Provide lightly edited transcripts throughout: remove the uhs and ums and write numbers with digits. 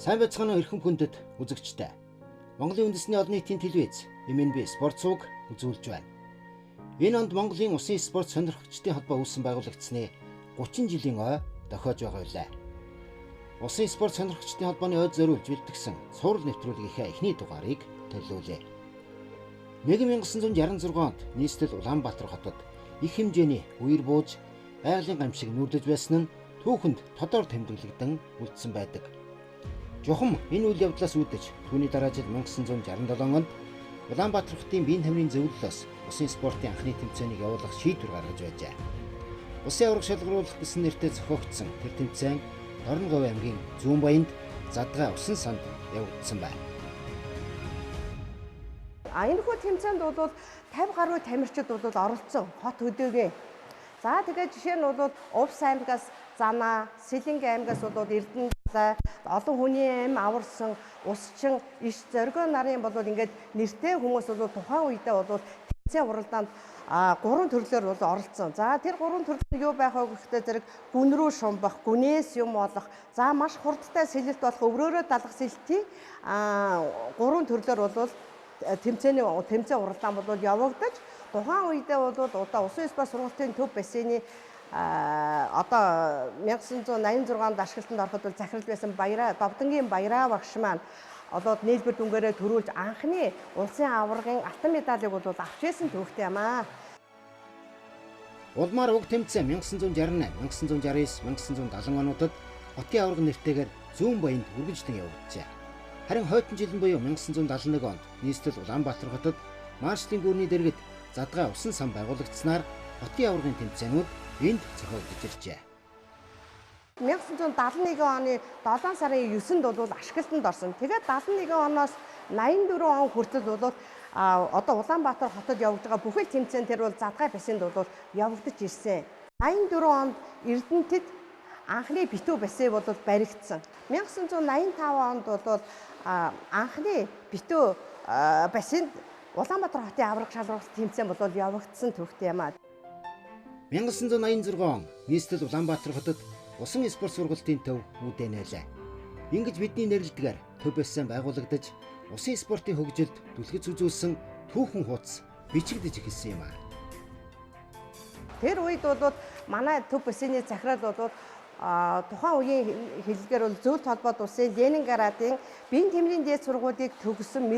Сайн байцгаана уу эрхэм хүндэт үзэгчтэй. Монголын үндэсний олон нийтийн телевиз MNB спорт цуг үзүүлж байна. Энэ онд Монголын усын спорт сонирхогчдын холбоо үүсгэн байгуулагдсны 30 жилийн ой дохиож байгаа билээ. Усын спорт сонирхогчдын холбооны ойд зориулж бэлтгэсэн сурал нэвтрүүлгийнхээ эхний дугаарыг төлөвлөлээ. 1966 онд нийслэл Улаанбаатар хотод их хэмжээний үер бууж байгалийн гамшиг нүрдэж байсан нь түүхэнд тодор тэмдэглэгдэн үлдсэн байдаг. Жухам энэ үйл явдлаас үүдэж түүний дараа жил 1967 онд Улаанбаатар хотын биеийн тамирын зөвлөлөөс усын спортын анхны тэмцээнийг явуулах шийдвэр гаргаж байжээ. Усын аварга шалгаруулах гэсэн нэртэй зохиогдсон тэр тэмцээн Орон аймгийн Зүүн Баянд Задгай усан санд явагдсан байна. Энэхүү тэмцээнд бол 50 гаруй тамирчид оролцсон хот хөдөөгийн. За тэгээд жишээ нь Увс аймгаас Занаа, Сэлэнг аймгаас Эрдэнэ, олон хүний аим аварсан усчин иш зоргоо нарын ингээд нэртэй хүмүүс тухайн үедээ тэмцээн уралдаанд 3 төрлөөр оролцсон. За тэр 3 төрөл нь юу байх вэ гэхдээ зэрэг гүн рүү шумбах, гүнээс юм олох, за маш хурдтай сэлэлт болох өврөөрөө далах сэлтийн 3 төрлөөр тэмцээн уралдаан явагдаж тухайн үедээ усын спорт сургалтын төв бассейны 1986 онд ашиглалтанд ороход захирал байсан Довдонгийн Баяраа багш маань нийлбэр дүнгээрээ төрүүлж анхны улсын аваргын алтан медалийг авч ирсэн төвхтэй юм аа. Улмаар уг тэмцээн 1968, 1969, 1970 онуудад хотын аварга нэртэйгээр Зүүн Баянд үргэлжлэн явагджээ. Харин хойтон жилийн буюу 1971 онд нийслэл Улаанбаатар хотод маршлын гүрний дэргэд Задгай усан сан байгуулагдсанаар хотын аваргын тэмцээнүүд энд зохиогдож иржээ. 1971 оны 7 сарын 9-нд ашиглалтанд орсон. Тэгээд 71 оноос 84 он хүртэл Улаанбаатар хотод явагдаж байгаа бүхэл тэмцээн тэр Задгай бассейнд явагдаж ирсэн. 84 онд Эрдэнэтэд анхны битүү бассейн баригдсан. 1985 онд анхны битүү бассейнд Улаанбаатар хотын аварга шалгаруулах тэмцээн явагдсан төвхтэй юм аа. 1986 он нийслэл Улаанбаатар хотод усан спорт сургалтын төв үүдэнэлээ. Ингэж бидний нэрлэлдгээр төв бассейн байгуулагдаж усын спортын хөгжилд түлхэж үзүүлсэн түүхэн хуудас бичигдэж эхэлсэн юм аа. Тэр үед манай төв бассейний захирал тухайн үеийн хэллэгээр зөвлөлт холбоод улсын Ленинградын биеийн тамирын дээд сургуулийг төгссөн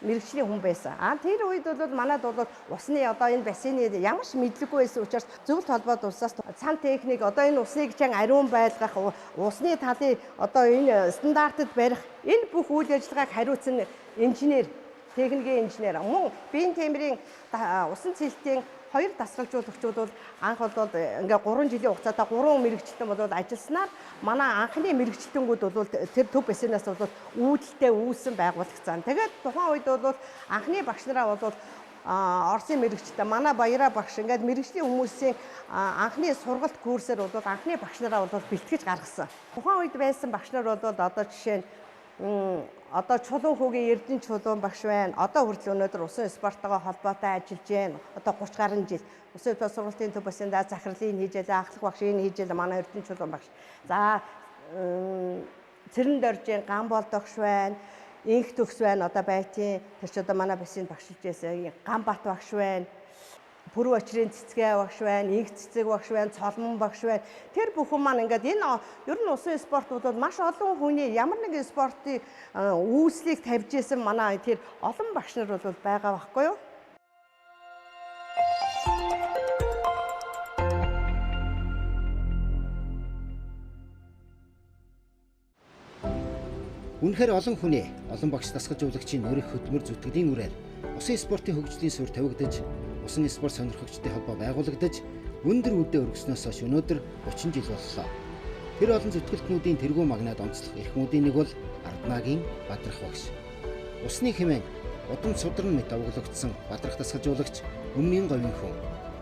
мэрэгчлийн хүн байсан. Тэр үед манайд усны энэ бассейны ямар ч мэдлэггүй байсан учраас зөвлөлт холбоод улсаас цан техник энэ усныг ариун байлгах, усны талын энэ стандартад барих энэ бүх үйл ажиллагааг хариуцсан инженер, техникийн инженер мөн биеийн тамирын усан цэлтийн 2 дасгалжуулагчид анх ингээ 3 жилийн хугацаатаа 3 мэрэгчлэн ажилласнаар манай анхны мэрэгчлэнгүүд тэр төв бассейнаас үүдэлтэй үүссэн байгуулагдсан. Тэгээд тухайн үед анхны багш нараа Оросын мэрэгчлээ манай Баяраа багш ингээд мэрэгчлийн хүмүүсийн анхны сургалт курсээр анхны багш нараа бэлтгэж гаргасан. Тухайн үед байсан багш нар жишээ нь Чулуун хүүгийн Эрдэнэ Чулуун багш байна. Хүртэл өнөөдөр усан спорттойгоо холбоотой ажиллаж байна. 30 гаруй жил усан спорт сургалтын төв бассейнд захирлын хийж байлаа, ахлах багшийн хийж байлаа манай Эрдэнэ Чулуун багш. За Цэрэн доржийн Гамбол багш байна. Инх төгс байна. Байтийн тэр ч манай бассейнд багшилж байсан. Ганбат багш байна. Пүрв очрын цэцгээ багш байна, инх цэцэг багш байна, цолмон багш байна. Тэр бүхэн маань ингээд энэ ер нь усын спорт маш олон хүний ямар нэгэн спортын үүслийг тавьж исэн манай тэр олон багш нар байгаа байхгүй юу? Үнэхээр олон хүний, олон багш дасгалжуулагчийн нөрөх хөтмөр зүтгэлийн үрээр усын спортын хөгжлийн суурь тавигдаж усан спорт сонирхогчдын холбоо байгуулагдаж өндөр үедээ өргөснөөс хойш өнөөдөр 30 жил боллоо. Тэр олон зүтгэлтнүүдийн тэргуун магнад онцлох эрхмүүдийн нэг бол Арднагийн Бадрах багш. Усны хэмээн удам судран мэт овоглогдсон Бадрах дасгалжуулагч өмнгийн говийн хүн.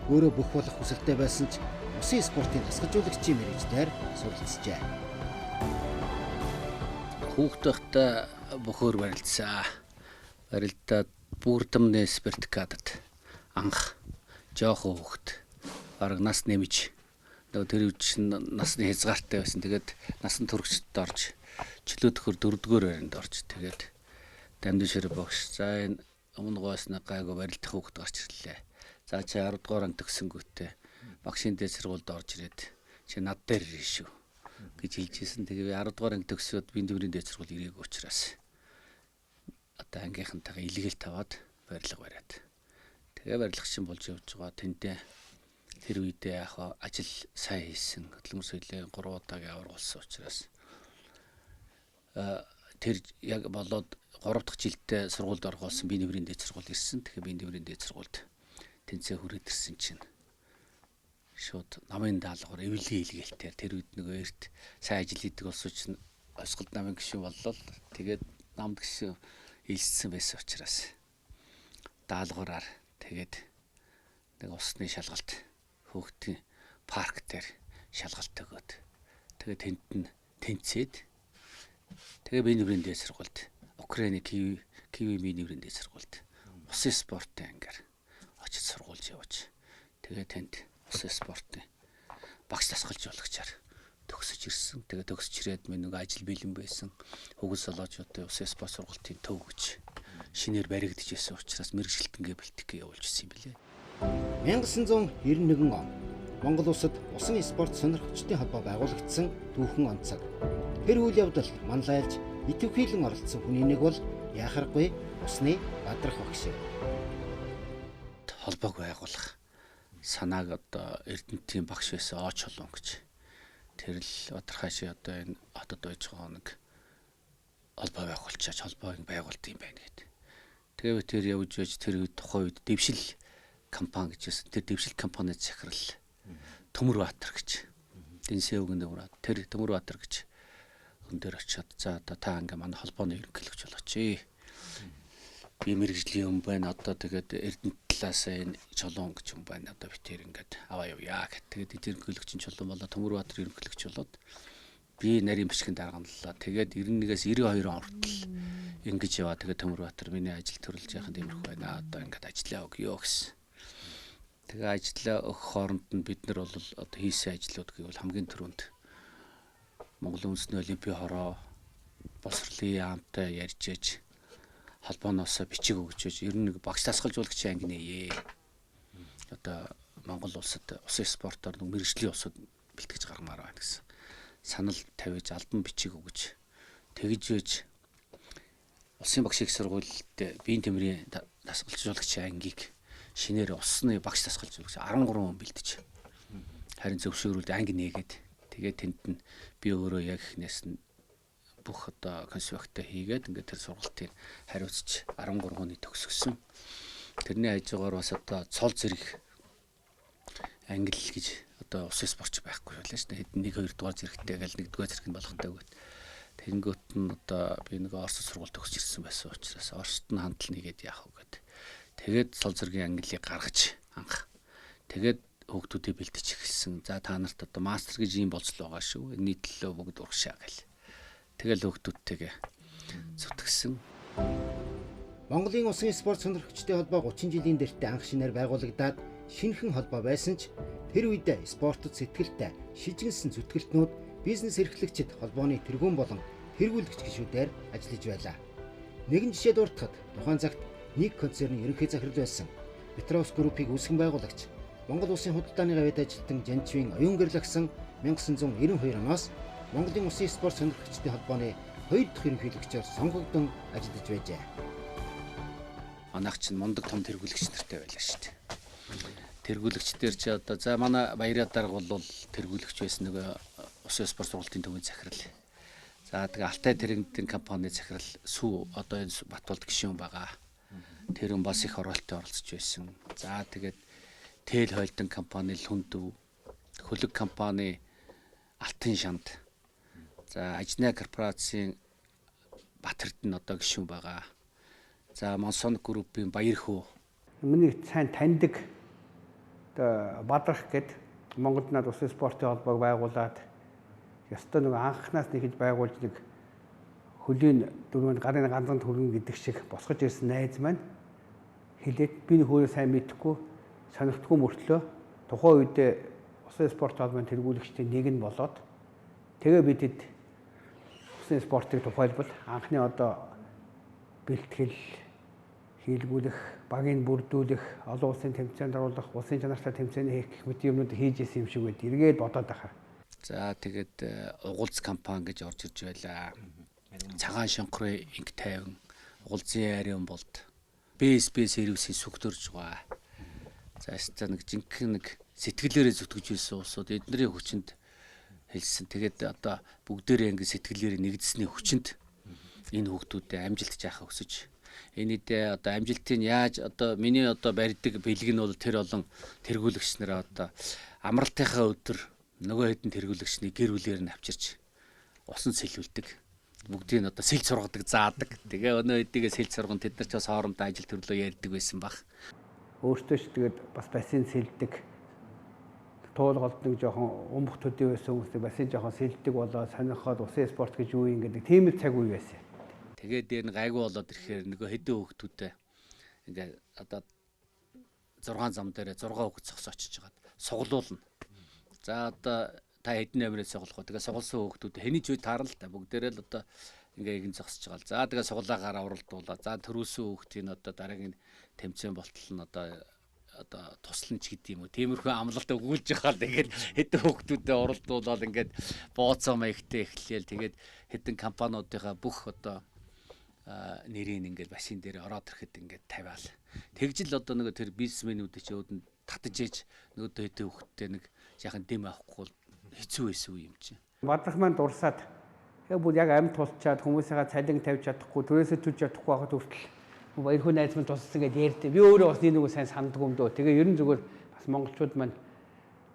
Өөрөө бүх болох хүсэлтэй байсан ч усын спортын дасгалжуулагчийн мэргэжлэр суралцжээ. Хүүхдтэй бөхөр барилдсан. Барилдаад Бүрдэмнэ спирт кадад анх жоохон хүүхд бараг нас нэмж нөгөө тэр үе чинь насны хязгаартай байсан. Тэгээд насан туршид орж чөлөөтөхөр 4-р байранд орж тэгээд Дамжин Ширээ багш. За энэ өмнөгөөс нэг гайгүй барилдах хүүхэд гарч ирлээ. За чи 10-р анги төгсөнгүүтээ багшийн дээд сургуульд орж ирээд чи над дээр ирнэ шүү гэж хэлжсэн. Тэгээ 10-р анги төгсөөд би дүүрийн дээд сургууль ирээгүй учраас одоо ангийнхантайгаа илгээл таваад барилга бариад. Тэгээ барилгачин болж явж байгаа. Тэнтэй тэр үедээ яг ажил сайн хийсэн. Хөдөлмөр соёлын 3 удаагийн аварга болсон учраас тэр яг болоод 3 дахь жилдээ сургуульд орох болсон. Би дүүрийн дээд сургуульд ирсэн. Тэгэхээр би дүүрийн дээд сургуульд тэнцээ хүрээд ирсэн чинь шууд намын даалгавар эвлэлийн илгээлтээр тэр үед нөгөө эрт сайн ажил хийдэг болсон чинь осголд намын гишүүн боллоо. Тэгээд намд гишүүн илссэн байсан учраас даалгавраар тэгээд нэг усны шалгалт хөөгтийн парк дээр шалгалт өгөөд тэгээд тэнд нь тэнцээд тэгээд би дүүрийн дээд сургуульд Украины Киви миниврийн дээд сургуульд усын спортын ангиар очиж сургуулж явж тэгээд тэнд усын спортын багш дасгалжуулагчаар төгсөж ирсэн. Тэгээд төгсөж ирээд минь нэг ажил бэлэн байсан. Хөгөл солоочдын усын спорт сургуулийн төв гэж шинээр баригдаж байсан учраас мэрэгжилтэнгээ бэлтгэх явуулж ирсэн юм билээ. 1991 он Монгол улсад усан спорт сонирхогчдын холбоо байгуулагдсан түүхэн онцог. Тэр үйл явдалд манлайлж идэвхжүүлэн оролцсон хүний нэг бол яхаргүй усны Бадрах багш. Холбоог байгуулах санааг одоо Эрдэнэтийн багш байсан Оч Холон гэж тэр л Бадрахаши одоо энэ хотод байж байгаа нэг холбоо байгуулчаач холбоог байгуулт юм байна гэдэг. Тэгээ тэр явж байж тэр тухайн үед дэвшил компани гэж байсан. Тэр дэвшил компанид захирал Төмөрбаатар гэж. Дэнсээ өгөн дэвраад тэр Төмөрбаатар гэж хүн дээр очиод за одоо та ингээ манай холбооны ерөнхийлөгч болооч. Би мэрэгжлийн юм байна. Одоо тэгээд Эрдэнэт талаас энэ Чулуун гэж юм байна. Одоо би тэр ингээд аваа явъя гэх. Тэгээд ерөнхийлөгч Чулуун болоо Төмөрбаатар ерөнхийлөгч болоод би нарийн бичгийн дарганлаа. Тэгээд 91-ээс 92 он хүртэл ингэж яваа. Тэгээд Төмөрбаатар миний ажил төрөлж яхад иймэрхүү байна. Одоо ингээд ажиллаа өгөө гэсэн. Тэгээ ажиллаа өгөх хооронд нь бид нар бол одоо хийсэн ажлууд гэвэл хамгийн түрүүнд Монголын үндэсний олимпийн хороо боловсролын яамтай ярьж ээж холбооноос бичиг өгч ээж ер нь нэг багш дасгалжуулагчийн анги нээе. Одоо Монгол улсад усын спортоор нэг мэрэгжлийн усууд бэлтгэж гаргамаар байна гэсэн санал тавьж албан бичиг өгж тэгж ээж улсын багш их сургуульд биеийн тэмрийн дасгалжуулагчийн ангийг шинээр усны багш дасгалжуулагч 13 хүн бэлдэж харин зөвшөөрүүлд анги нээгээд тэгээд тэнд нь би өөрөө яг ихнээс нь бүх одоо конспектаа хийгээд ингээд тэр сургалтыг хариуцж 13 хүний төгсгсөн. Тэрний хажуугаар бас одоо цол зэрэг англи гэж одоо усын спортч байхгүй байлаа шүү дээ. Хэд 1-2 дугаар зэрэгтэй гэл 1-р зэрэг нь болохтой гээд. Тэнгөт нь одоо би нэг Орос сургууль төгсөж ирсэн байсан учраас Оросд нь хандлал нэгээд яах вэ гэдэг. Тэгээд цол зэргийн англиг гаргаж анх. Тэгээд хүүхдүүдийг бэлдэж эхэлсэн. За та нарт одоо мастер гэж юм болцол байгаа шүү. Нийтлэлөө бүгд урагшаа гэл. Тэгэл хүүхдүүдтэйгээ зүтгэсэн. Монголын усан спорт сонирхогчдын холбоо 30 жилийн дэртээ анх шинээр байгуулагдаад шинэхэн холбоо байсан ч тэр үед спортод сэтгэлтэй шижигнсэн зүтгэлтнүүд бизнес эрхлэгчид холбооны тэргуун болон хэрэгүүлэгч гишүүдээр ажиллаж байлаа. Нэгэн жишээ дуртахад тухайн цагт нэг концерны ерөнхий захирал байсан Петроус группийг үүсгэн байгуулагч Монгол Улсын худалдааны гавьяд ажилтан Жанчвийн оюун гэрэл агсан 1992 оноос Монголын усын спорт сонирхогчдын холбооны 2 дахь ерөнхийлөгчөөр сонгогдсон ажиллаж байжээ. Манайх чинь мундаг том тэргүүлэгч нартай байлаа шүү дээ. Тэргүүлэгчдэр чи одоо за манай баяраа дарга бол тэргүүлэгч байсан нэг усын спорт сургуулийн төвийн захирал. За тэгээ Алтай тэрэгдийн компани захирал Сүү одоо энэ Батболд гишүүн байгаа. Тэр хүн бас их оролттой оролцож байсан. За тэгээд Тэл хойлдон компани Хүндэв, хөлөг компани Алтан шанд. За Ажны корпорацийн Батэрд нь одоо гишүүн байгаа. За Монсон группийн Баярхүү. Миний сайн таньдаг одоо Бадрах гэд Монголд над усын спортын холбоог байгуулад ёстой нэг анхнаас нэгж байгуулж нэг хөлийн дөрвөн гарын ганцхан төргөн гэдэг шиг босгож ирсэн найз маань хэлээд би хөөе сайн мэдхгүй сонирхдаггүй мөртлөө тухайн үед Усан спорт холбооны тэргүүлэгчдийн нэг нь болоод тэгээ бидэд усан спортыг тухайлбал анхны одоо бэлтгэл хийлгүүлэх, багийг бүрдүүлэх, олон улсын тэмцээнд оруулах, улсын чанартай тэмцээний хийх гэх мэт юмнууд хийж исэн юм шиг байд. Эргээд бодоод ахаа. За тэгээд угуулц компани гэж орж ирж байлаа. Цагаан шонхрын инг тайван, угуулзын ариун болд. БСБ сервисийн сүгдөрж байгаа. За ястаа нэг жинхэнэ нэг сэтгэлээрээ зүтгэж байсан улсууд эднэрийн хүчинд хэлсэн. Тэгээд одоо бүгдээрээ ингэ сэтгэлээрээ нэгдсэний хүчинд энэ хүүхдүүдэд амжилт жаахаа өсөж энэдээ одоо амжилтыг яаж одоо миний одоо барьдаг бэлэг нь бол тэр олон тэргүүлэгч нараа одоо амралтынхаа өдөр нөгөө хэдэн тэргүүлэгчний гэр бүлээр нь авчирч усан сэлүүлдэг. Бүгдийг нь одоо сэл сургадаг, заадаг. Тэгээ өнөө хэдийгээ сэл сурган тэд нар ч бас хоорондоо ажил төрлөө ярьдаг байсан баг. Өөртөө ч тэгээд бас бассейн сэлдэг. Туулгалд нэг жоохон умбах төдий байсан хүмүүстэй бассейн жоохон сэлдэг болоо сонирхоод усан спорт гэж юу юм гэдэг тийм л цаг үе байсан. Тэгээд дээр нэг айгу болоод ирэхээр нөгөө хэдэн хүүхдүүдтэй ингээ одоо 6 зам дээр 6 хүүхэд зогсоочж хагаад суглуулна. За одоо та хэдэн номерыг суглах вэ? Тэгээ сугалсан хүүхдүүд хэний ч үе таарна л та бүгдээрээ л одоо ингээ игэн зогсож байгаа. За тэгээ суглаагаар авралдуулаа. За төрүүлсэн хүүхдийн одоо дараагийн тэмцээн болтол нь одоо туслан ч гэдэг юм уу. Тиймэрхүү амлалт өгүүлж байгаа л тэгээд хэдэн хүүхдүүдэд уралдуулаад ингээд бооцоо маягтай эхлээл тэгээд хэдэн компаниудынхаа бүх одоо нэрийн ингээд бассейн дээр ороод ирэхэд ингээд тавиал. Тэгжил одоо нөгөө тэр бизнесмэнүүд ч өөдөнд татаж ээж нөгөө хэдэн хүүхдтэй нэг яхан дэм авахгүй хэцүү байсан юм чинь. Бадрах маань дурсаад яг бүр яг амьд тулчаад хүмүүсээ цалин тавьж чадахгүй, төрөөсөө төлж чадахгүй байхад хүртэл баяр хүн найз минь туссан гэдээ ярьдээ. Би өөрөө бас нэг сайн санддаг юм дөө. Тэгээ ерөн зүгээр бас монголчууд маань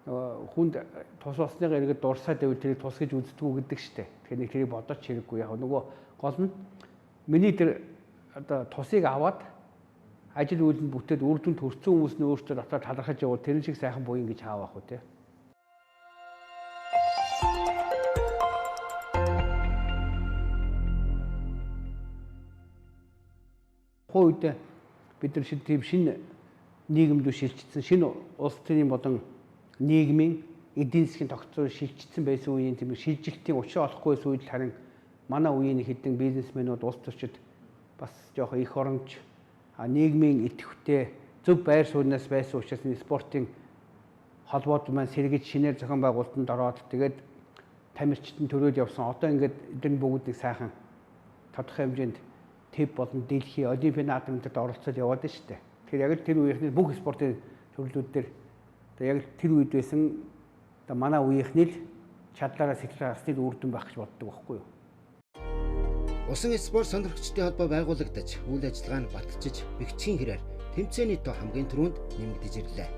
хүнд тус болсныгаа эргээд дурсаад байвал тэрийг тус гэж үздэг үү гэдэг штэ. Тэгэхээр нэг тэрийг бодож хэрэггүй. Яг нөгөө гол нь миний тэр одоо тусыг аваад ажил үйлдэл бүтээд үр дүнд хүрсэн хүмүүс нь өөртөө дотоод талархаж явал тэрэн шиг сайхан буян гэж хаавах уу те. Хойд бид нар тийм шинэ нийгэмд шилжчихсэн шинэ улс төрийн болон нийгмийн эдийн засгийн тогтцоор шилжчихсэн байсан үеийн тийм шилжилтийн учир олохгүй байсан үед харин манай үеийн хэдэн бизнесмэнүүд улс төрчид бас жоох их оромж нийгмийн идэвхтэй зөв байр сууриас байсан учраас энэ спортын холбоод маань сэргэж шинээр зохион байгуулалтанд ороод тэгээд тамирчид төрөөд явсан. Одоо ингээд эдгээр бүгд нэг сайхан тодорхой хэмжээнд ТЭВ болон дэлхийн олимпийн наадамд оролцоод яваад байна шүү дээ. Тэгэхээр яг л тэр үеийнхний бүх спортын төрлүүд дээр яг л тэр үед байсан манай үеийнхний л чадлаараа сэтгэл хангалтын үр дүн байх гэж боддог байхгүй юу? Усан спорт сонирхогчдын холбоо байгуулагдаж, үйл ажиллагаа нь баталжиж, бэхжих хэрээр тэмцээний тоо хамгийн түрүүнд нэмэгдэж ирлээ.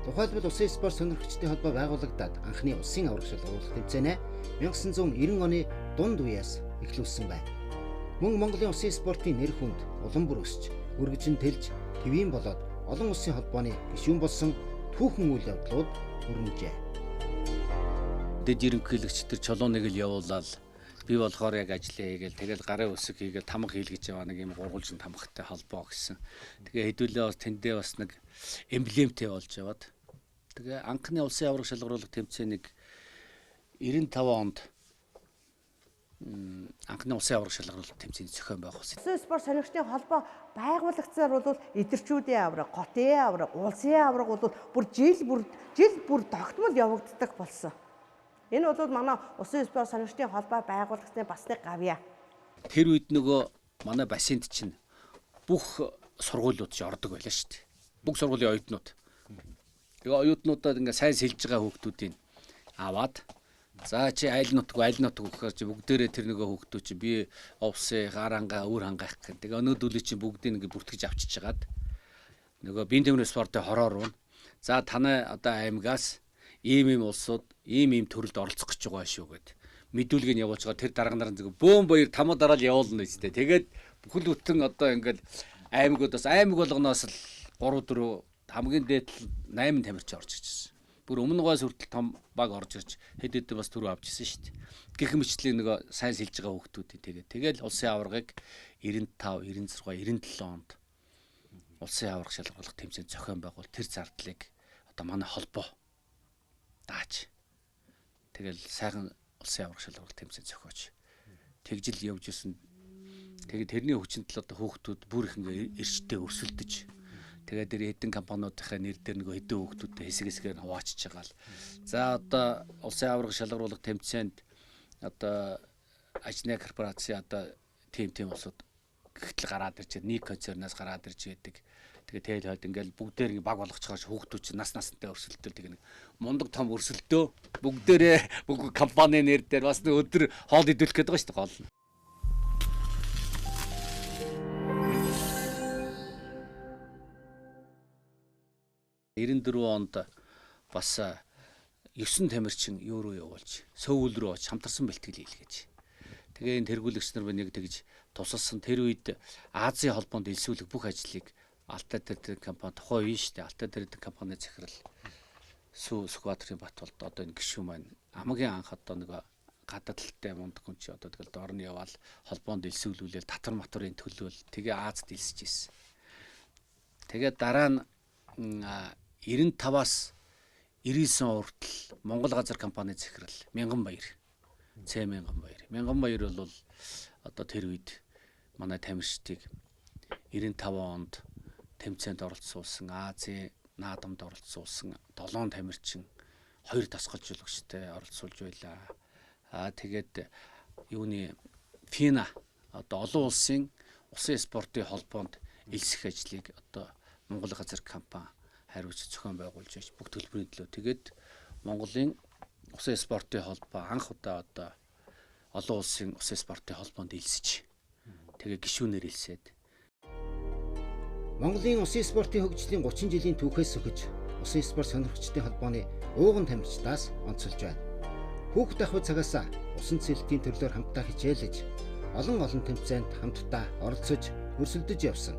Тухайлбал усан спорт сонирхогчдын холбоо байгуулагдаад анхны улсын аврах шалгаруулах тэмцээнэ 1990 оны дунд үеэс эхлүүлсэн байна. Мөн Монголын усан спортын нэр хүнд улам бүр өсч, өргөжин тэлж, твийн болоод олон улсын холбооны гишүүн болсон түүхэн үйл явдлууд өрнөжээ. Дэд ерөнхийлөгчдөр чулууныг л явуулаад би болохоор яг ажиллаа хийгээл тэгэл гарын үсэг хийгээл тамга хийлгэж яваа нэг юм гурвалжин тамгатай холбоо гэсэн. Тэгээ хэдүүлээ бас тэндээ бас нэг эмблемтэй болж яваад. Тэгээ анхны улсын аврах шалгаруулах тэмцээнийг 95 онд анхны улсын аврах шалгаруулах тэмцээний зохион байгуулсан. Усан спорт сонирхчдын холбоо байгуулагдсаар бол эдэрчүүдийн авраг, хотын авраг, улсын авраг бол бүр жил бүр тогтмол явагддаг болсон. Энэ бол манай усан спорт сонирхчдын холбоо байгуулагдсны бас нэг гавьяа. Тэр үед нөгөө манай бассейнд чинь бүх сургуулиуд ч ордог байлаа шүү дээ. Бүх сургуулийн оюутнууд. Тэгээ оюутнуудад ингээ сайн сэлж байгаа хүүхдүүдийн аваад за чи айл нутг гэхээр чи бүгдээрээ тэр нөгөө хүүхдүүд чи би овсын харанга өөр хангаах гэх. Тэгээ өнөөдөлөө чи бүгдийг ингээ бүртгэж авчиж жагаад нөгөө биеийн тэмрийн спортын хороор руу за танай одоо аймагаас ийм улсууд ийм төрөлд оролцох гэж байгаа шүү гэд мэдүүлгийг явуулж байгаа. Тэр дарга нар зөв бөөм баяр тамаа дараал явуулна үстэй. Тэгээд бүхэл бүтэн одоо ингээл аймагудаас аймаг болгоноос л 3 4 хамгийн дээд 8 тамирч орж ирсэн. Бүр өмнөгөөс хүртэл том баг орж ирж хэд хэд бас түрүү авч ирсэн шүү дээ. Гэх мэтчлэн нөгөө сайн сэлж байгаа хүүхдүүдийн тэгэл улсын аврагыг 95, 96, 97 онд улсын аврах шалгаруулах тэмцээн зохион байгуул тэр зардлыг одоо манай холбоо дааж тэгэл сайхан улсын аврах шалгуур тэмцээн зохиож тэгжил явж исэн. Тэгээд тэрний хүчинтэл одоо хүүхдүүд бүр их ингээ эрчтэй өрсөлдөж тэгээд тэр эдэн компаниудынхаа нэр дээр нөгөө хэдэн хүүхдүүдтэй хэсэг хэсгээр хуваачиж байгаа л. За одоо улсын аврах шалгуурлах тэмцээнд одоо ажны корпорац одоо тим улсууд гихтэл гараад ирж нэг концернаас гараад ирж байдаг. Тэгээ тэл хойд ингээл бүгдээр баг болгочихоож хүүхдүүд чинь нас насантай өрсөлдөөл тэгээ нэг мундаг том өрсөлдөө бүгдээрээ бүх компани нэр дээр бас нэг өдөр хоол идүүлэх гээд байгаа шүү дээ гол нь. 94 онд бас 9 тамирчин юу руу явуулж сөүл рүү очиж хамтарсан бэлтгэл хийлгэж. Тэгээ энэ тэргүүлэгч нар нэг тэгж тусалсан. Тэр үед Азийн холбоонд элсүүлэх бүх ажлыг Алтай Тэрдэн компани тухайн үе шүү дээ. Алтай Тэрдэн компани захирал Сүхбаатарын Батболд одоо энэ гишүүн маань хамгийн анх одоо нэг гадаад талтай мундаг хүн чи одоо тэгэл дорн яваал холбоонд элсүүлүүлэл татвар матварын төлөөл тэгээ Азад элсэж ирсэн. Тэгээ дараа нь 95-аас 99 хүртэл Монгол газар компани захирал Мянган Баяр бол одоо тэр үед манай тамирчдыг 95 онд тэмцээнд оролцуулсан, Азийн наадамд оролцуулсан 7 тамирчин 2 тасгалжуулагчтай оролцуулж байлаа. Тэгээд юуны ФИНА одоо олон улсын усан спортын холбоонд элсэх ажлыг одоо Монгол газар компани хариуц зохион байгуулж байж бүх төлбөрийн төлөө тэгээд Монголын усан спортын холбоо анх удаа одоо олон улсын усан спортын холбоонд элсэж тэгээ гишүүнээр элсээд Монголын усан спортын хөгжлийн 30 жилийн түүхээс сөхөж усан спорт сонирхогчдын холбооны ууган тамирчдаас онцолж байна. Хүүхд ахуй цагаас усан цэлтийн төрлөөр хамтдаа хичээлж олон тэмцээнд хамтдаа оролцож өрсөлдөж явсан.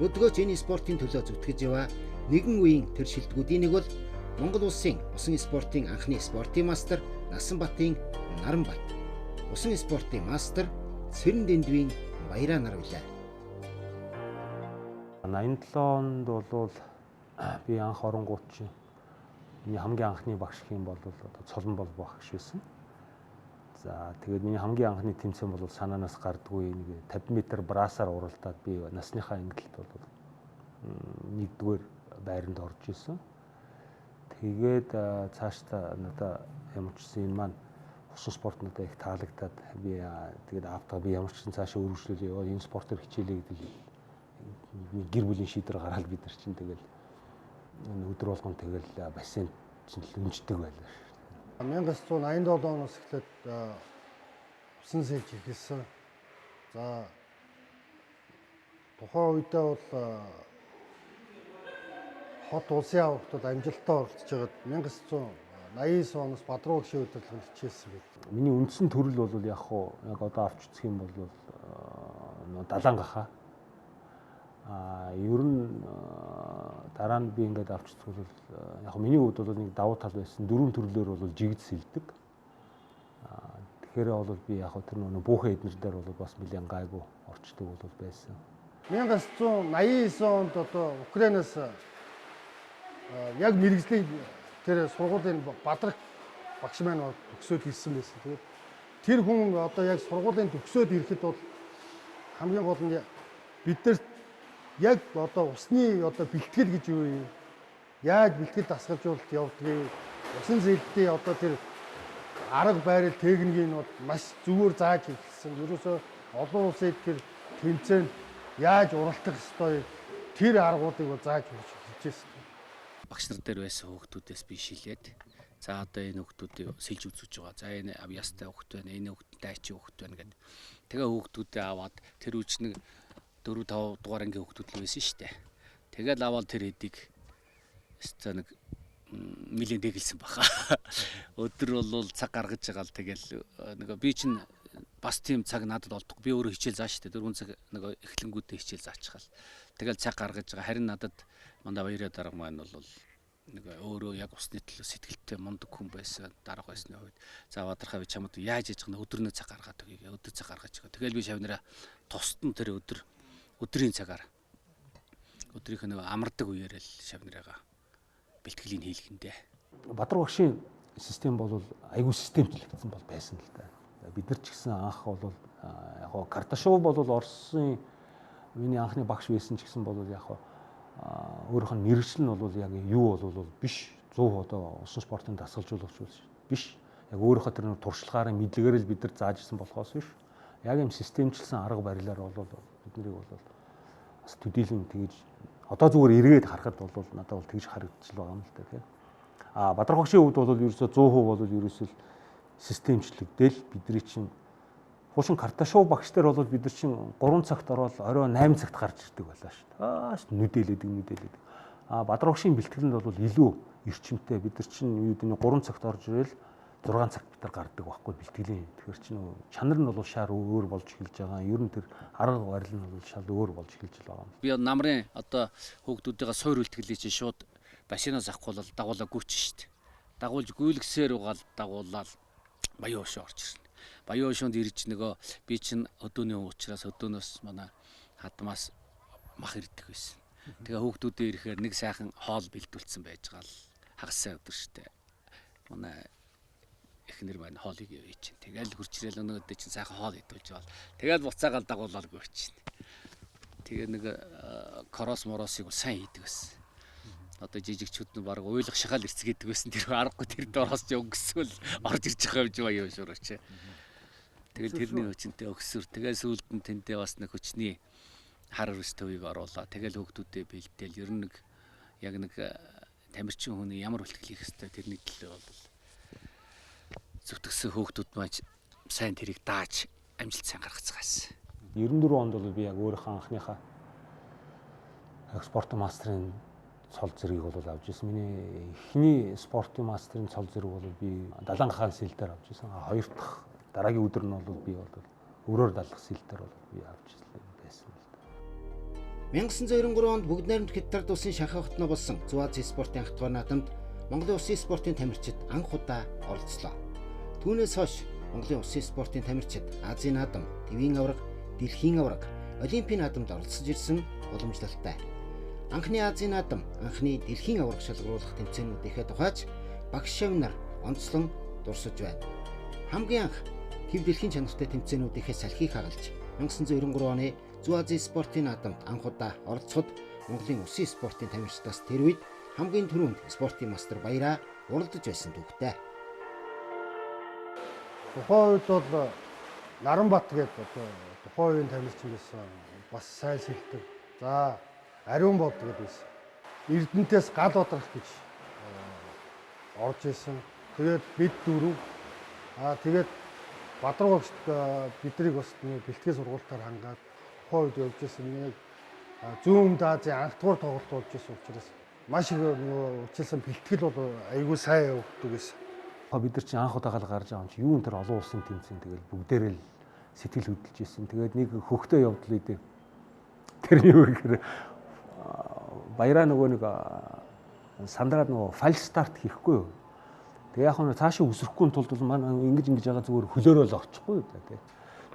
Өдгөөч энэ спортын төлөө зүтгэж яваа нэгэн үеийн тэр шилдэгүүдийн нэг бол Монгол улсын усан спортын анхны спортын мастер Насанбатын Наранбат, усан спортын мастер Цэрэн Дэндвийн Баяраа нар билээ. 87 онд бол би анх оронгууд чинь миний хамгийн анхны багш гэх юм бол одоо Цолонбол багш байсан. За тэгээд миний хамгийн анхны тэмцээн бол санаанаас гардгүй нэг 50 м брасаар уралдаад би насныхаа ангилалд бол 1-р байранд орж исэн. Тэгээд цаашдаа надаа ямар ч юм маань усан спорт надад их таалагдаад би тэгээд автаа би ямар ч цаашаа өргөжлөл яваа энэ спортоор хичээлээ гэдэг гэр бүлийн шийдвэр гараад бид нар чинь тэгэл өдөр болгон тэгэл бассейн чинь л өнждөг байлаа шүү дээ. 1987 оноос эхлээд усан сэлж эхэлсэн. За тухайн үедээ бол хот улсын аврагтад амжилттай оролцож байгаад 1989 оноос Бадруу гişийн удирдлаганд хичээлсэн байт. Миний үндсэн төрөл бол яг одоо авч үзэх юм бол далайн гахаа. Ер нь дараа нь би ингээд авч үзэх бол яг миний хувьд бол нэг давуу тал байсан. 4 төрлөөр бол жигд сэлдэг. Тэгэхээр бол би яг тэр нэг бүхэн эднэр дээр бол бас нэлээд гайгүй орчдөг бол байсан. 1989 онд одоо Украинаас яг мэрэгжлийн тэр сургуулийн Бадрах багш маань төгсөөд ирсэн байсан. Тэгээд тэр хүн одоо яг сургуулийн төгсөөд ирэхэд бол хамгийн гол нь биднэрт яг одоо усны одоо бэлтгэл гэж юу юм? Яаж бэлтгэл дасгалжуулалт явагдгийг, усан зээлтийн одоо тэр арга барил техникийг нь маш зөвөр зааж хэлсэн. Ерөөсөө олон улсын тэр тэмцээнд яаж уралдах ёстой тэр аргуудыг зааж хэлжсэн. Багш нар дээр байсан хүүхдүүдээс би шилээд за одоо энэ хүүхдүүдийг сэлж үзүүлж байгаа. За энэ авьяастай хүүхд байна, энэ хүүхд дайчин хүүхд байна гэдэг. Тэгээ хүүхдүүдээ аваад тэр үчиг 4-5 дугаар ангийн хүүхдүүд л байсан шүү дээ. Тэгэл аваад тэр хэдийг өстой нэг нэлийн дэглэсэн баха. Өдөр бол цаг гаргаж байгаа л тэгэл нэг би чинь бас тийм цаг надад олдохгүй. Би өөрөө хичээл зааш шүү дээ. 4 цаг нэг эхлэнгүүдээ хичээл заачихал. Тэгэл цаг гаргаж байгаа. Харин надад мандаа Баяраа дарга маань бол нэг өөрөө яг усны төлөө сэтгэлтэй мундаг хүн байсан дарга байсны үед. За Бадрахаа би чамд яаж яж байгаа өдрөнөө цаг гаргаад өгье. Өдөр цаг гаргаж байгаа. Тэгэл би шавнараа тусдан тэр өдрийн цагаар өдрийнх нь амардаг үеэр л шавнараага бэлтгэлийг хийлгэндээ. Бадруу багшийн систем бол айгүй системчлэгдсэн бол байсан л да. Бид нар ч гэсэн анх бол яг гоо Карташов бол Оросын миний анхны багш байсан ч гэсэн бол яг өөрийнх нь мэргэжил нь бол яг юу бол биш 100 одоо усан спортын дасгалжуулагч биш. Яг өөрийнхөө тэр туршлагаараа мэдлэгээр л бид нар зааж ирсэн болохоос биш. Яг юм системчлсэн арга барилаар бол биднийг бол бас төдийлөн тэгж одоо зүгээр эргээд харахад бол надад бол тэгж харагдаж байгаа юм л да тийм. Бадрах багшийн хувьд бол ерөөсөө 100% бол ерөөсөө системчлэгдээл бидний чинь хуучин Карташов багш нар бол бид нар чинь 3 цагт ороод орой 8 цагт гарч ирдэг байлаа шүү дээ. Нүдээлээд. Бадрах багшийн бэлтгэлэнд бол илүү эрчимтэй бид нар чинь юу гэдэг нь 3 цагт орж ирэл 6 цагт бид нар гардаг байхгүй бэлтгэлийн. Тэгэхээр чинь чанар нь бол шаар өөр болж эхэлж байгаа. Ер нь тэр арга барил нь бол шал өөр болж эхэлж байгаа юм. Би намрын одоо хүүхдүүдийн суур үлтгэлийг чинь шууд бассейноос авахгүй бол дагуулаа гүйч штт. Дагуулж гүйлгсээр угаал дагуулаад баян уушаа орж ирнэ. Баян уушуунд ирж нөгөө би чинь өдөөний уучраас өдөөнөөс манай хадмаас мах ирдэг байсан. Тэгээ хүүхдүүдээ ирэхээр нэг сайхан хоол бэлдүүлсэн байж байгаа л хагас өдөр штэ. Манай эхнэр маань хоолыг ий чинь. Тэгэл хурцрэл өнөөдөр чинь сайхан хоол идүүлж байгаа. Тэгэл буцаагаал дагуулаад гүйч. Тэгээ нэг кросс моросыг сайн хийдэг байсан. Одоо жижигчүүд нь баг уйлах шахаал ирцгээд байсан тэр аргагүй тэр дороос ч өнгөсвөл орж ирж байгаа юм жаа юу шуурч. Тэгэл тэрний хүчнтэй өгсөр тэгэл сүүлд нь тэндээ бас нэг хүчний хар өрс төвийг оруулаа. Тэгэл хүүхдүүдэд бэлдээл ер нь яг нэг тамирчин хүний ямар бэлтгэл хийх хэвээр тэрний төлөө бол зүтгэсэн хүүхдүүд маань сайн тэрийг дааж амжилт сайн гаргацгаасан. 94 онд бол би яг өөрийнхөө анхныхаа спортын мастрын цол зэргийг бол авч ирсэн. Миний эхний спортын мастрын цол зэрэг бол би Далан хаан сэлдээр авч ирсэн. Хоёр дахь дараагийн өдөр нь бол би бол өрөөр далах сэлдээр бол би авч ирсэн байсан л да. 1993 онд бүгд найрамд Хятад улсын Шанхай хотноо болсон Зүү Азийн спортын анх дугаар наадамд Монголын улсын спортын тамирчид анх удаа оролцлоо. Түүнээс хойш Монголын улсын спортын тамирчид Азийн наадам, Тэвийн аварга, Дэлхийн аварга, Олимпийн наадамд оролцож ирсэн уламжлалтай. Анхны Азийн наадам, анхны Дэлхийн аварга шалгаруулах тэмцээнүүдийнхээ тухайч багш шав нар онцлон дурсаж байна. Хамгийн анх Тэв дэлхийн чанартай тэмцээнүүдийнхээ салхийг хагалж 1993 оны Зүү Азийн спортын наадамд анх удаа оролцоход Монголын улсын спортын тамирчдаас тэр үед хамгийн түрүүнд спортын мастер баяраа уралдаж байсан түүхтэй. Тухайн үед бол Наранбат гэдэг тухайн үеийн тамирчин байсан. Бас сайн сэлдэг. За ариун бод гэдэг байсан. Эрдэнтээс гал одрах гэж орж исэн. Тэгээд бид дөрөв тэгээд Бадрах багш биднийг бас бэлтгэл сургуультаар хангаад тухайн үед явж исэн. Нэг зүүн Азийн анх дугаар тоглолт болж исэн учраас маш их училсан бэлтгэл бол айгүй сайн явагддаг гэсэн. Бид нар чинь анх удаа гал гарч байгаа юм чи юу энэ төр олон улсын тэмцээн тэгэл бүгдээрээ л сэтгэл хөдлөж исэн. Тэгээд нэг хөхтөө явдал үедээ тэр юу гэхээр баяраа нөгөө нэг сандраад нөгөө фальш старт хийхгүй юу. Тэгээ яг нь цаашаа үсрэхгүй тулд бол манай ингэж байгаа зүгээр хөлөөрөө л очихгүй юу та тий.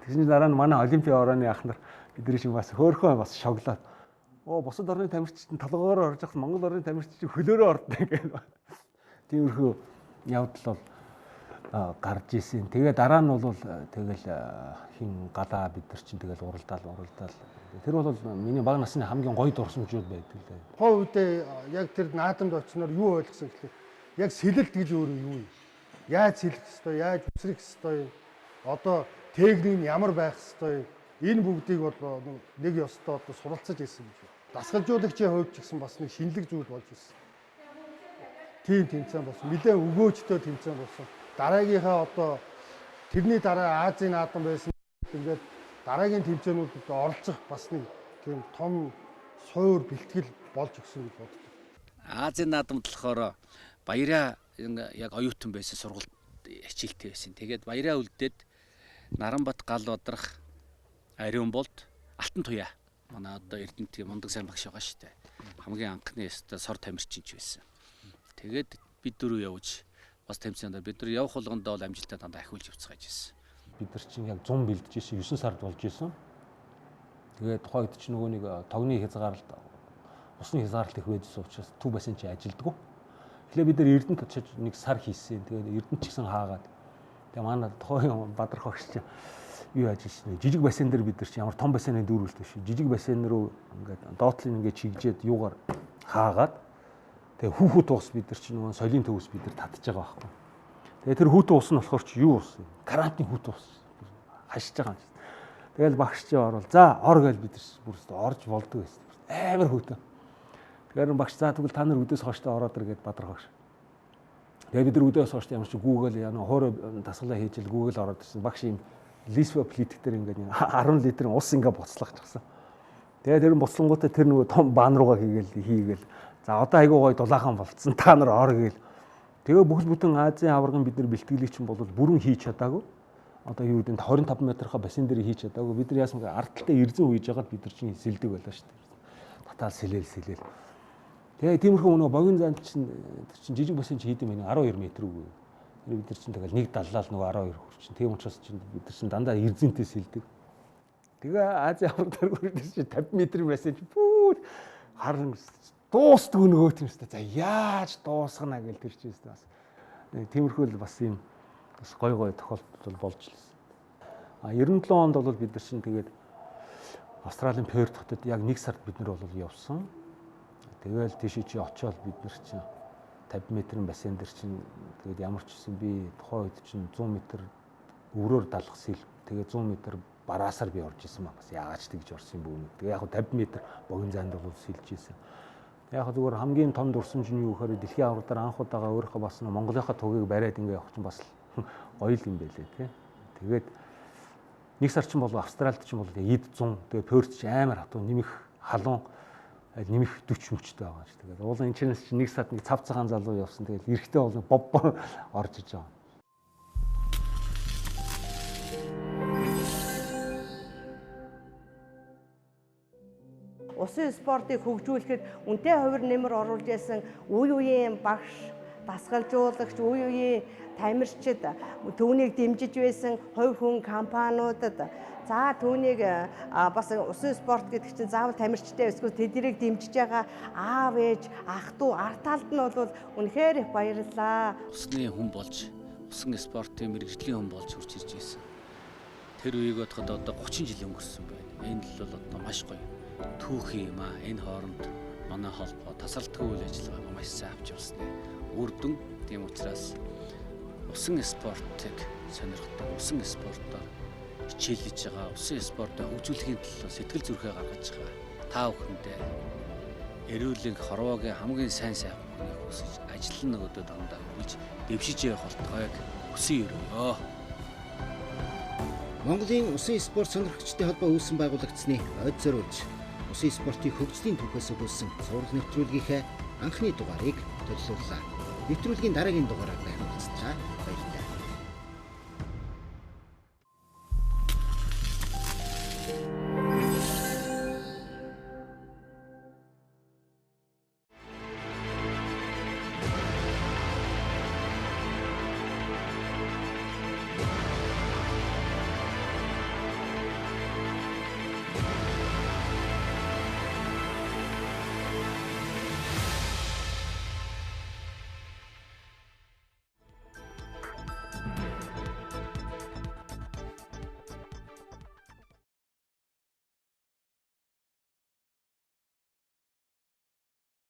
Тэгсэн дараа нь манай Олимпийн орооны ах нар бидний шиг бас хөөхөн бас шоглоод бусад орны тамирчид толгоогоор орж явах Монгол орны тамирчид хөлөөрөө ордог гэдэг. Тиймэрхүү явдал бол гарч исэн. Тэгээ дараа нь бол тэгэл хин галаа бид нар чинь тэгэл уралдаал. Тэр бол миний бага насны хамгийн гоё дурсамжууд байдаг лээ. Тухайн үедээ яг тэр наадамд очсноор юу ойлгосон гэхэл яг сэлэлт гэж өөрөө юу юм? Яаж сэлэх ёстой, яаж үсрэх ёстой, одоо техник нь ямар байх ёстой, энэ бүгдийг бол нэг ёстой одоо суралцаж ирсэн гэж байна. Дасгалжуулагчийн хувьд ч гэсэн бас нэг шинэлэг зүйл болж ирсэн. Тийм тэмцээн болсон. Нэлээд өгөөжтэй тэмцээн болсон. Дараагийнхаа одоо тэрний дараа Азийн наадам байсан. Ингээд дараагийн тэмцээнүүдэд оролцох бас нэг тийм том суур бэлтгэл болж өгсөн гэж боддог. Азийн наадамд болохоор баяраа яг оюутан байсан сургуульд хичээлтэй байсан. Тэгээд баяраа үлдээд Наранбат гал бодрах ариун болд Алтан туяа. Манай одоо Эрдэнэтийн мундаг сайн багш байгаа шүү дээ. Хамгийн анхны өстө сор тамирчинч байсан. Тэгээд бид дөрөв явж бас тэмцээнд бид нар явах болгондоо бол амжилтаа дандаа ахиулж явцгааж байсан. Бид нар чинь яг 100 бэлдэж исэн 9 сард болж исэн. Тэгээд тухайд чинь нөгөө нэг тогны хязгаарлалт усны хязгаарлалт их байдсан учраас төв бассейн чи ажилддаг. Тэгэхээр бид нар Эрдэнэт очиж нэг сар хийсэн. Тэгээд Эрдэнэт ч гэсэн хаагаад. Тэгээ манай тухайн Бадрах багш чинь юу яаж ирсэн. Жижиг бассейн дээр бид нар чинь ямар том бассейны дүүрүүлдэг биш. Жижиг бассейн руу ингээд доотлын ингээд чигжээд юугаар хаагаад тэгээ хүүхэд ус бид нар чинь нөгөө солийн төвс бид нар татж байгаа байхгүй. Тэгээ тэр хүүтэн ус нь болохоор чи юу ус? Карантин хүүтэн ус хашиж байгаа юм чинь. Тэгэл багш чи орвол за ор гээл бид нар бүрстэ орж болдог байсан. Амар хүүтэн. Тэгэхээр багш за тэгвэл та нар өдөөс хооштой ороод ир гэд Бадрах багш. Тэгээ бид нар өдөөс хойш ямар ч Google яа нөө хоороо дасгалаа хийж ил Google ороод ирсэн. Багш юм лисва плитик дээр ингээд 10 литрийн ус ингээд буцлагчихсан. Тэгээ тэр буцлангуудаа тэр нөгөө том баан руугаа хийгээл. За одоо айгүй гоё дулаахан болцсон. Та нар ор гээл. Тэгээ бүхэл бүтэн Азийн аваргын бид нар бэлтгэлийг чинь бол бүрэн хийж чадаагүй. Одоо юу гэдэг нь 25 метрийнхаа бассейн дээр хийж чадаагүй. Бид нар яасан бэ? Ард талдаа эрзэн үйж байгаад бид нар чинь сэлдэг байлаа шүү дээ. Татаал сэлээл. Тэгээ тиймэрхүү нөгөө богино занд чинь жижиг бассейн чи хийдэм байх 12 метр үгүй. Бид нар чинь тэгэл нэг даллал нөгөө 12 хүрчин. Тийм учраас чинь бид нар чинь дандаа эрзэнтэй сэлдэг. Тэгээ Азийн аварга дээр бид чинь 50 метр бассейн чи пүү харин дуустгүй нөгөө тийм шүү дээ. За яаж дуусгана гэж тэр чинь бас тиймэрхүү л бас юм бас гой тохиолдол болж лсэн. 97 онд бол бид нар чинь тэгээд Австралийн Перт хотод яг 1 сард бид нар бол явсан. Тэгэл тийш чи очиод бид нар чинь 50 метрийн бассейн дээр чинь тэгээд ямар ч гэсэн би тухайн үед чинь 100 м өрөөр далах сэл тэгээд 100 м бараасаар би орж исэн ба бас яагаад ч тэгж орсон юм бүүнэ. Тэгээ яг 50 м богино зайд бол сэлж исэн. Яг зүгээр хамгийн том дурсамж нь юу гэхээр дэлхийн аварга дээр анх удаага өөрийнхөө бас Монголынхаа тугийг бариад ингээ явах чинь бас гоё юм байлээ тий. Тэгээд 1 сар чинь бол Австралид чинь бол эд 100 тэгээд Перт ч амар хатуу нэмэх халуун нэмэх 40 мөчтэй байгаа ч. Тэгээд уулын энэ чинээс чи 1 сард нэг цав цагаан залуу явсан. Тэгээд эрэхтэй бол боб орж иж байгаа. Усын спортыг хөгжүүлэхэд үнэтэй хувир нэмэр оруулж ясан үе үеийн багш, дасгалжуулагч, үе үеийн тамирчид түүнийг дэмжиж байсан хувь хүн компаниудад за түүнийг бас усын спорт гэдэг чинь заавал тамирчтай эсвэл тэднийг дэмжиж байгаа аав ээж, ах トゥ арт талд нь бол үнэхээр их баярлалаа. Усны хүн болж, усан спортын мэрэгжлийн хүн болж хурж ирж байсан. Тэр үеийг бодоход одоо 30 жил өнгөрсөн байна. Энэ л бол одоо маш гоё түүх юм аа. Энэ хооронд манай холбоо тасралтгүй үйл ажиллагаа маш сайн авч явсан. Үр дүн тийм учраас усан спортыг сонирхдаг, усан спортоор хичээлж байгаа, усан спортыг хөгжүүлэхийн төлөө сэтгэл зүрхээ гаргаж байгаа та бүхэндээ эрүүлэн хорвоогийн хамгийн сайн бүхнийг хүсэж ажиллана өдөө дандаа үргэлж дэвшиж явах болтойг хүсэн өрөөё. Монголын усан спорт сонирхогчдын холбоо үүсгэн байгуулагдсны ойд зориулж усан спортын хөгжлийн түүхээс өгүүлсэн сурал нэвтрүүлгийнхээ анхны дугаарыг төлөвлөлөө. Нэвтрүүлгийн дараагийн дугаараар дахин уулзцаа. Баярлалаа.